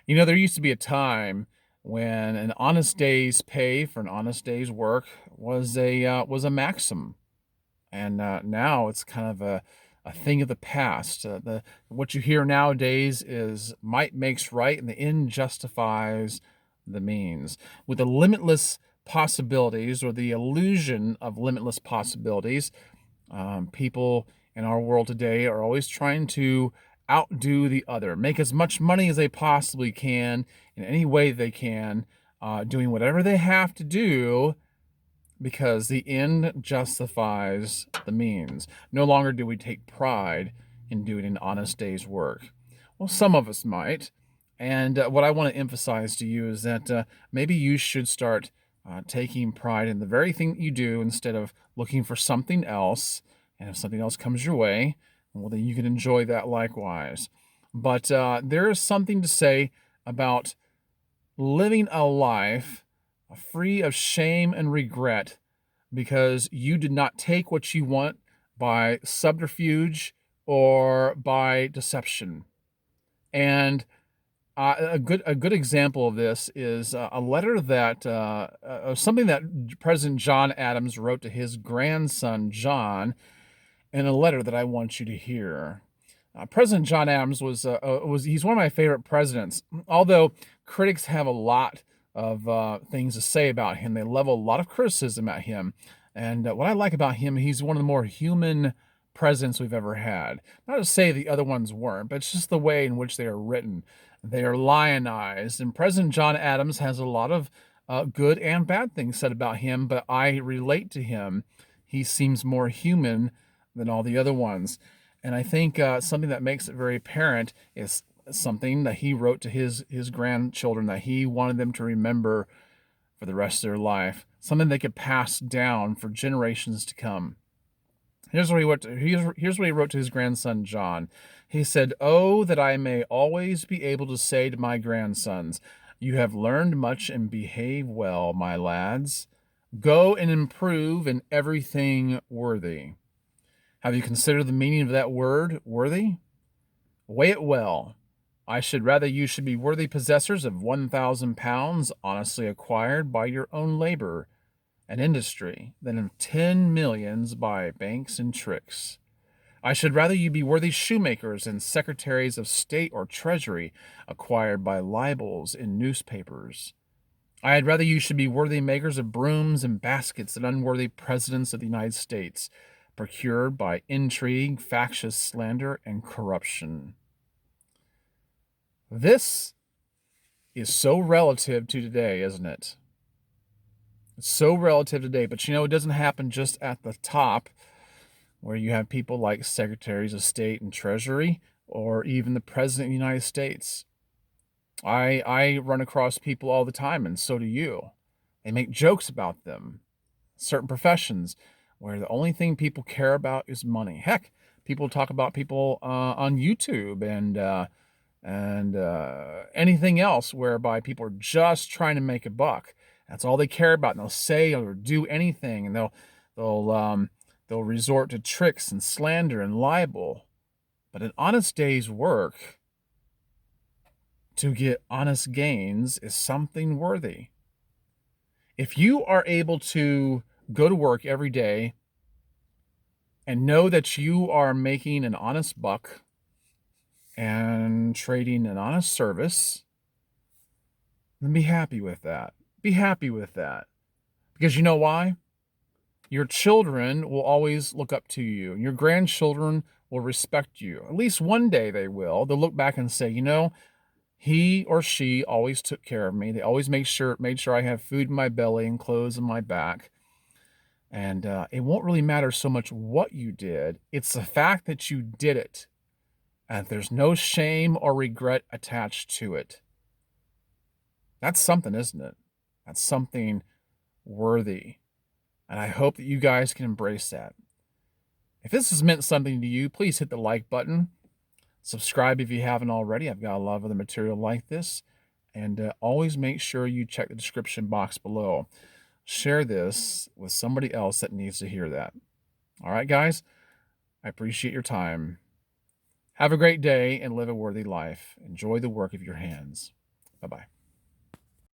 You know, there used to be a time when an honest day's pay for an honest day's work was a maxim, and now it's kind of a thing of the past. The What you hear nowadays is might makes right, and the end justifies the means. With the limitless possibilities or the illusion of limitless possibilities, people in our world today are always trying to outdo the other, make as much money as they possibly can in any way they can, doing whatever they have to do because the end justifies the means. No longer do we take pride in doing an honest day's work. Well, some of us might. And what I want to emphasize to you is that maybe you should start taking pride in the very thing that you do instead of looking for something else. And if something else comes your way, well, then you can enjoy that likewise. But there is something to say about living a life free of shame and regret because you did not take what you want by subterfuge or by deception. And a good example of this is a letter that something that President John Adams wrote to his grandson John in a letter that I want you to hear. President John Adams was he's one of my favorite presidents. Although critics have a lot of things to say about him, they level a lot of criticism at him. And what I like about him, he's one of the more human presidents we've ever had. Not to say the other ones weren't, but it's just the way in which they are written. They are lionized, and President John Adams has a lot of good and bad things said about him. But I relate to him. He seems more human than all the other ones. And I think something that makes it very apparent is something that he wrote to his grandchildren that he wanted them to remember for the rest of their life, something they could pass down for generations to come. Here's what he wrote to his grandson John. He said, "Oh, that I may always be able to say to my grandsons, you have learned much and behave well, my lads. Go and improve in everything worthy." Have you considered the meaning of that word, worthy? Weigh it well. I should rather you should be worthy possessors of 1,000 pounds honestly acquired by your own labor and industry than of 10 millions by banks and tricks. I should rather you be worthy shoemakers and secretaries of state or treasury acquired by libels in newspapers. I had rather you should be worthy makers of brooms and baskets than unworthy presidents of the United States, procured by intrigue, factious slander, and corruption. This is so relative to today, isn't it? It's so relative today, but it doesn't happen just at the top where you have people like secretaries of state and treasury or even the president of the United States. I run across people all the time, and so do you. They make jokes about them, certain professions where the only thing people care about is money. Heck, people talk about people on YouTube and anything else whereby people are just trying to make a buck. That's all they care about, and they'll say or do anything, and they'll resort to tricks and slander and libel. But an honest day's work to get honest gains is something worthy. If you are able to go to work every day and know that you are making an honest buck and trading an honest service, then be happy with that. Be happy with that. Because you know why? Your children will always look up to you. Your grandchildren will respect you. At least one day they will. They'll look back and say, he or she always took care of me. They always made sure I have food in my belly and clothes on my back. And it won't really matter so much what you did. It's the fact that you did it. And there's no shame or regret attached to it. That's something, isn't it? That's something worthy. And I hope that you guys can embrace that. If this has meant something to you, please hit the like button. Subscribe if you haven't already. I've got a lot of other material like this. And always make sure you check the description box below. Share this with somebody else that needs to hear that. All right, guys? I appreciate your time. Have a great day and live a worthy life. Enjoy the work of your hands. Bye-bye.